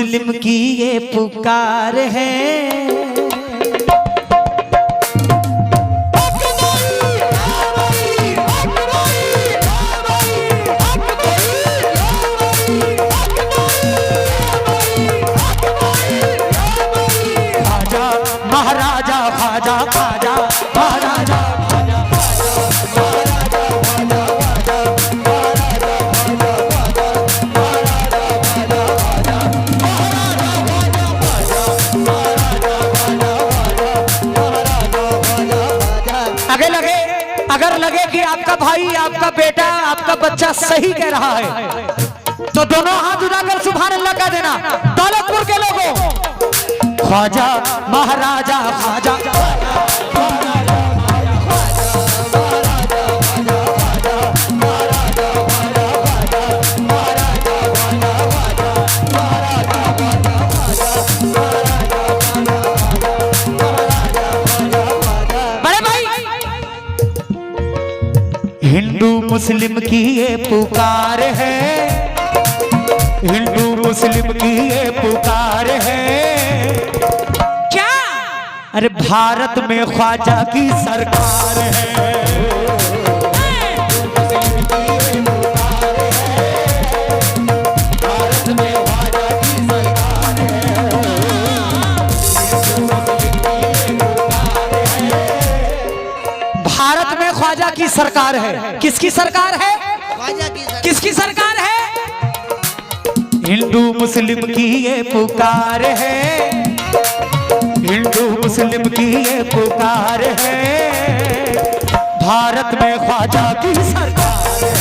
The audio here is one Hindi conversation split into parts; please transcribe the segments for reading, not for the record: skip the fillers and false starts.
मुस्लिम की ये पुकार है। महाराजा ख्वाजा ख्वाजा महाराजा अगर लगे कि आपका भाई, आपका बेटा, आपका बच्चा सही कह रहा है तो दोनों हाथ उठाकर सुभान अल्लाह कह देना। दौलतपुर के लोगों, ख्वाजा महाराजा ख्वाजा हिंदू मुस्लिम की ये पुकार है, हिंदू मुस्लिम की ये पुकार है। क्या? अरे भारत में ख्वाजा की सरकार है। भारत में ख्वाजा की सरकार है। किसकी सरकार है? ख्वाजा की सरकार। किसकी सरकार है? हिंदू मुस्लिम की ये पुकार है, हिंदू मुस्लिम की ये पुकार है। भारत में ख्वाजा की सरकार है।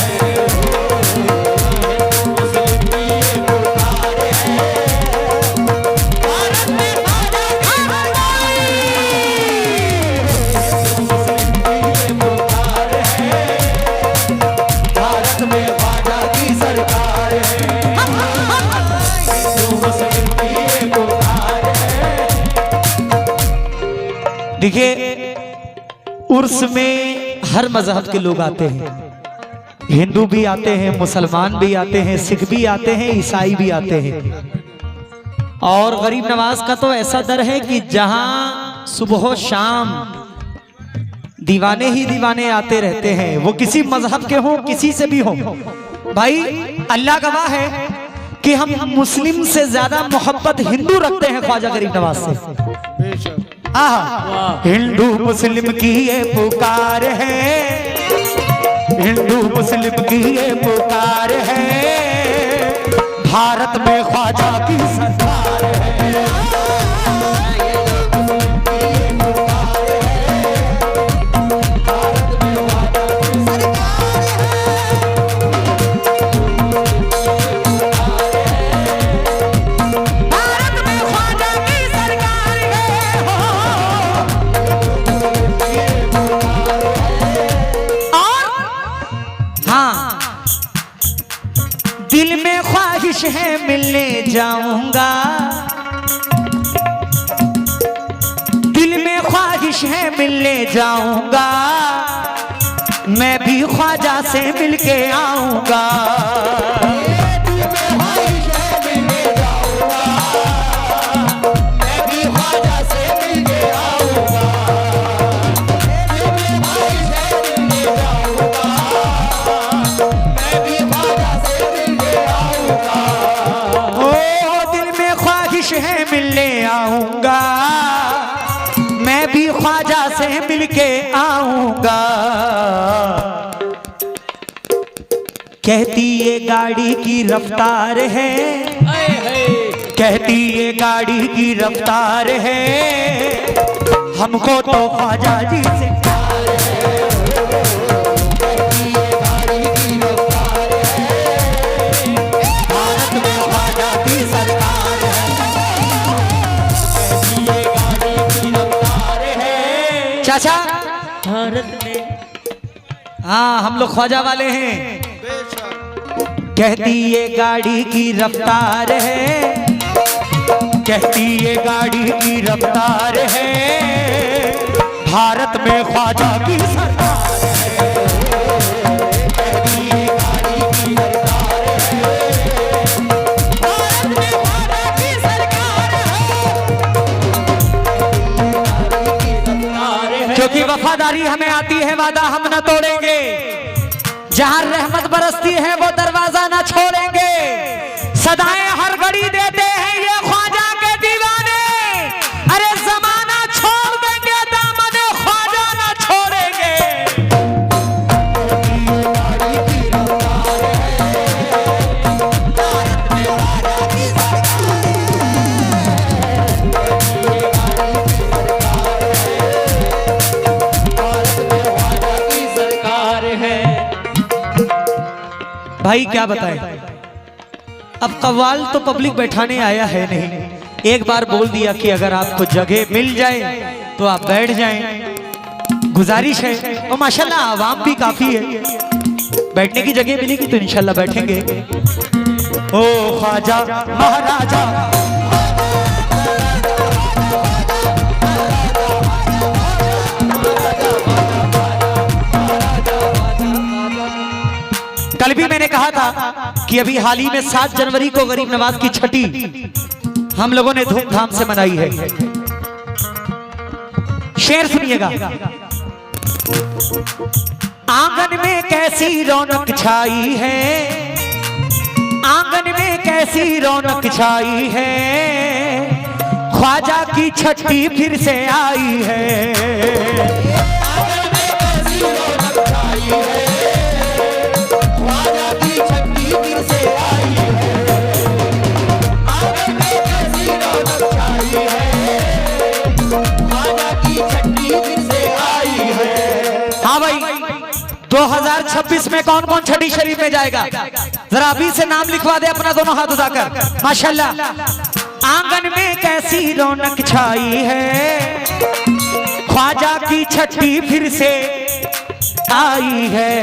देखिए, उर्स में हर मजहब के लोग आते हैं। हिंदू भी आते हैं, मुसलमान भी आते हैं, सिख भी आते हैं, ईसाई भी आते हैं। और गरीब नवाज का तो ऐसा दर है कि जहां सुबह शाम दीवाने ही दीवाने आते रहते हैं, वो किसी मजहब के हों, किसी से भी हों। भाई अल्लाह गवाह है कि हम मुस्लिम से ज्यादा मोहब्बत हिंदू रखते हैं ख्वाजा गरीब नवाज से। हिंदू मुस्लिम की ये पुकार है, हिंदू मुस्लिम की ये पुकार है। भारत में ख्वाजा की सरकार है। दिल में ख्वाहिश है मिलने जाऊंगा, दिल में ख्वाहिश है मिलने जाऊंगा, मैं भी ख्वाजा से मिलके आऊंगा। है मिलने आऊंगा, मैं भी ख्वाजा से मिलके आऊंगा। कहती ये गाड़ी की रफ्तार है, कहती ये गाड़ी की रफ्तार है, हमको तो ख्वाजा जी से प्यार है। चाचा भारत में, हाँ हम लोग ख्वाजा वाले हैं। कहती ये गाड़ी की रफ्तार है, कहती ये गाड़ी की रफ्तार है। भारत में ख्वाजा की सरकार है। कहती ये गाड़ी की रफ्तार है, भारत में ख्वाजा की हमें आती है वादा हम न तोड़ेंगे, जहां रहमत बरसती है वो दरवाजा न छोड़ेंगे। सदाएं हर घड़ी देते हैं ये ख्वाजा के दीवाने, अरे जमाना छोड़ देंगे दामन ख्वाजा न छोड़ेंगे। भाई क्या बताएं, अब कव्वाल तो पब्लिक बैठाने आया है नहीं। एक बार बोल दिया कि अगर आपको जगह मिल जाए तो आप बैठ जाएं, गुजारिश है। और माशाल्लाह आवाम भी काफी है, बैठने की जगह मिलेगी तो इंशाल्लाह बैठेंगे। ओ ख्वाजा महाराजा कल भी मैंने कहा था कि अभी हाल ही में 7 जनवरी को गरीब नवाज की छठी हम लोगों ने धूमधाम से मनाई है। शेर सुनिएगा। आंगन में कैसी रौनक छाई है, आंगन में कैसी रौनक छाई है, ख्वाजा की छठी फिर से आई है। हाँ भाई, 2026 में कौन कौन छठी शरीफ में जाएगा? जरा अभी से नाम लिखवा दे अपना, दोनों हाथ उठाकर। माशाल्लाह। आंगन में कैसी रौनक छाई है, ख्वाजा की छठी फिर से आई है।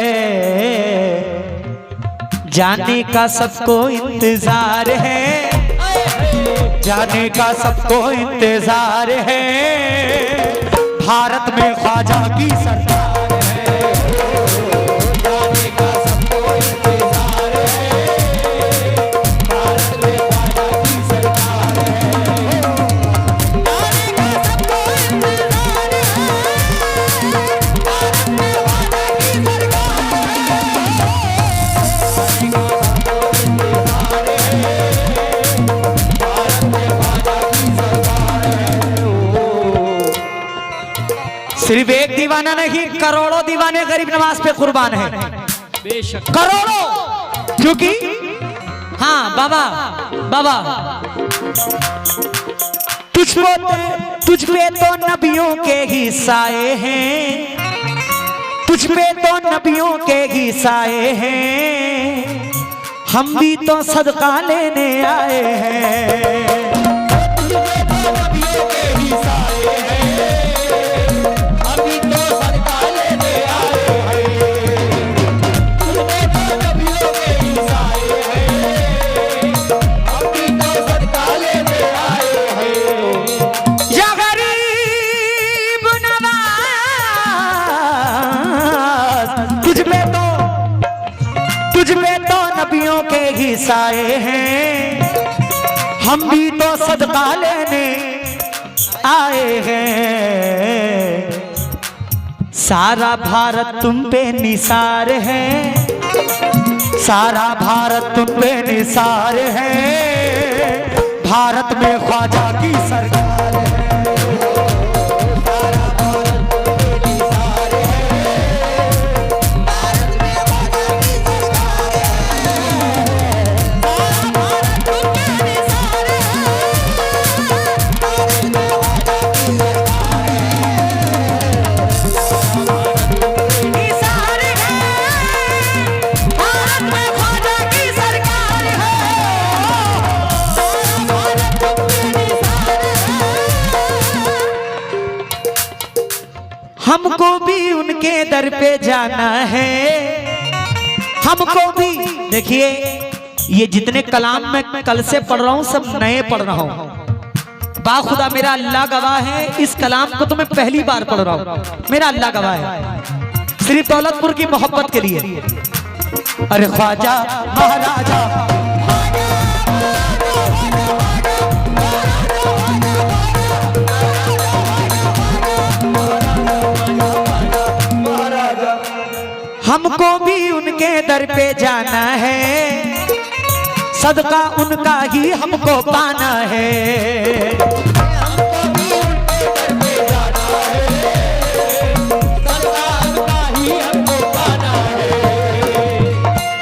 जाने का सबको इंतजार है, जाने का सबको इंतजार है, भारत में ख्वाजा की सरकार है। जाने का सबको इंतजार है, भारत में ख्वाजा की सरकार है। जाने का सबको इंतजार है, भारत में ख्वाजा की सरकार सिर्फ एक दीवाना नहीं, करोड़ों दीवाने गरीब नवाज पे कुर्बान है। बेशक करोड़ों, क्योंकि हाँ बाबा बाबा तुझ पे तो नबियों के ही साए हैं, तुझ पे तो नबियों के ही साए हैं, हम भी तो सदका लेने आए हैं। साए हैं, हम भी तो सदका लेने आए हैं। सारा भारत तुम पे निसार है, सारा भारत तुम पे निसार है, भारत में ख्वाजा की सरकार है। हमको भी उनके दर पे जाना है, हमको भी। देखिए ये जितने कलाम मैं कल से पढ़ रहा हूँ सब नए पढ़ रहा हूँ। बाखुदा मेरा अल्लाह गवाह है, इस कलाम को तो मैं पहली बार पढ़ रहा हूँ, मेरा अल्लाह गवाह है, सिर्फ दौलतपुर की मोहब्बत के लिए। अरे ख्वाजा महाराजा हमको भी उनके दर पे जाना है, सदका उनका ही हमको पाना है।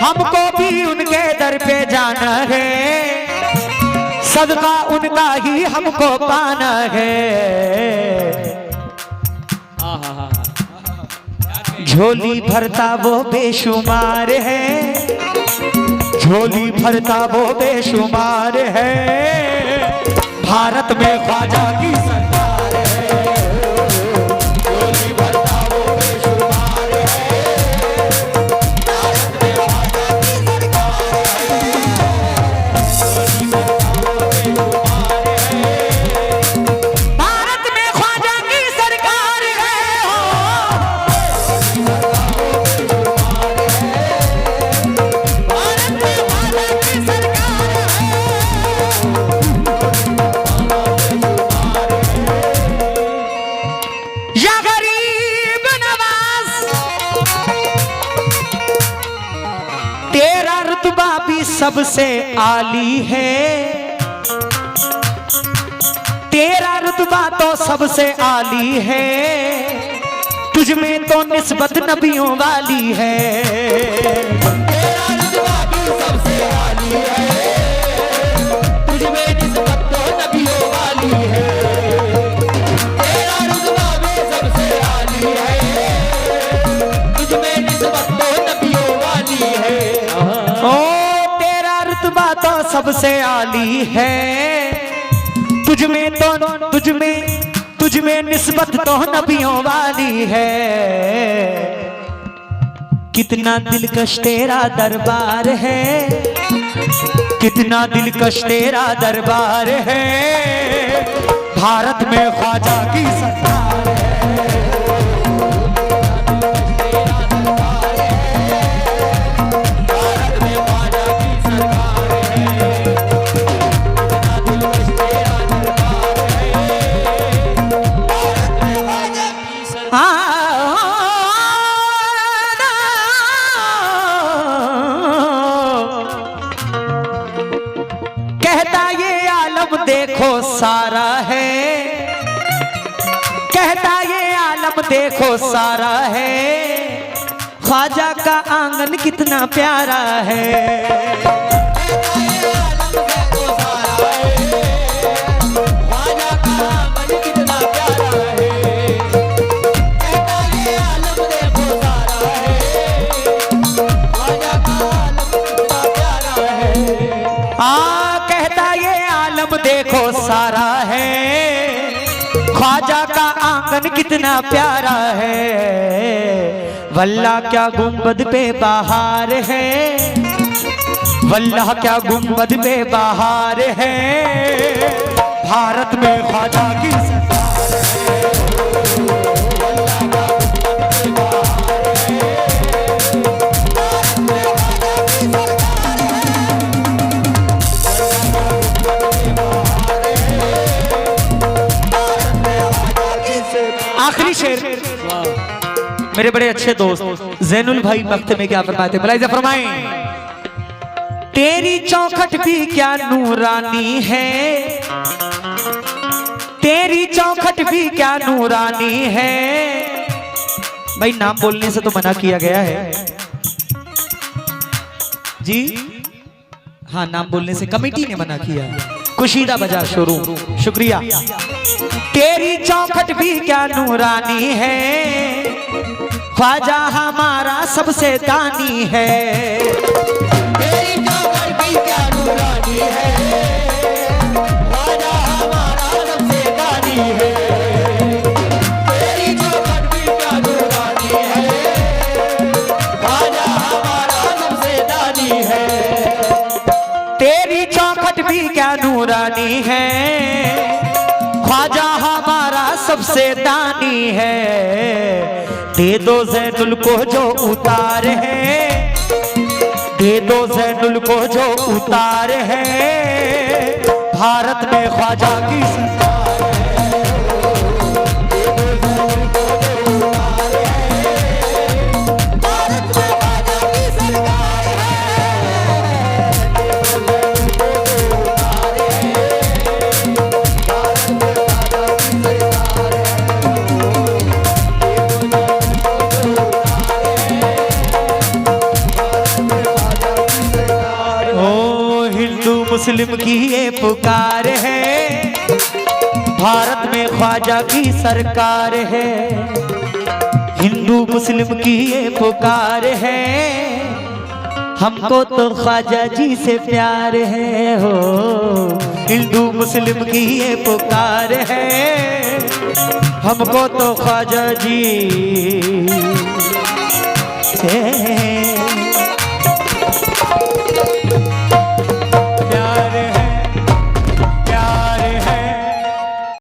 हमको भी उनके दर पे जाना है, सदका उनका ही हमको पाना है। झोली भरता वो बेशुमार है, झोली भरता वो बेशुमार है। भारत में ख्वाजा की सरकार है, झोली भरता वो बेशुमार है। भारत में ख्वाजा की सरकार है, झोली भरता वो बेशुमार है। भारत में ख्वाजा की सरकार है, सबसे आली है। तेरा रुतबा तो सबसे आली है, तुझ में तो निस्बत नबियों वाली है। तेरा रुतबा भी सबसे आली है, तुझ में निस्बत तो नबियों वाली है। तेरा रुतबा भी सबसे आली है, तुझ में निस्बत तो नबियों वाली है। ओ तो सबसे आली है, तुझ में निस्बत तो नबियों वाली है। कितना दिलकश तेरा दरबार है, कितना दिलकश तेरा दरबार है। भारत में ख्वाजा की सरकार है, देखो सारा है, कहता ये आलम देखो सारा है। ख्वाजा का आंगन कितना प्यारा है, ख्वाजा का आंगन कितना प्यारा है। कहता ये आलम देखो सारा है, ख्वाजा का आलम कितना प्यारा है। कहता ये देखो सारा है, ख्वाजा का आंगन कितना प्यारा है। वल्लाह क्या गुंबद पे बहार है, वल्लाह क्या गुंबद पे बहार है। भारत में ख्वाजा की सरकार है, आखिरी शेर मेरे बड़े अच्छे दोस्त जैनुल भाई वक्त में क्या फरमाते, भलाई फरमाएं। तेरी चौखट भी क्या नूरानी है, तेरी चौखट भी क्या नूरानी है। भाई नाम बोलने से तो मना किया गया है जी, हाँ नाम बोलने से कमेटी ने मना किया। कुशीदा बाजार शोरूम, शुक्रिया। तेरी चौखट भी क्या नूरानी है, ख्वाजा हमारा सबसे दानी है। तेरी चौखट भी क्या नूरानी है, ख्वाजा हमारा सबसे दानी है। तेरी चौखट भी क्या नूरानी है, ख्वाजा हमारा सबसे दानी है। तेरी चौखट भी क्या नूरानी है, ख्वाजा हमारा सबसे दानी है। दे दो ज़ैनुल को जो उतार है, दे दो ज़ैनुल को जो उतार है। भारत में ख्वाजा की सरकार है, दे दो ज़ैनुल को जो उतार है। भारत में मुस्लिम की ये पुकार है, भारत में ख्वाजा की सरकार है। हिंदू मुस्लिम की ये पुकार है, हमको तो ख्वाजा जी से प्यार है हो। हिंदू मुस्लिम की ये पुकार है, हमको तो ख्वाजा जी से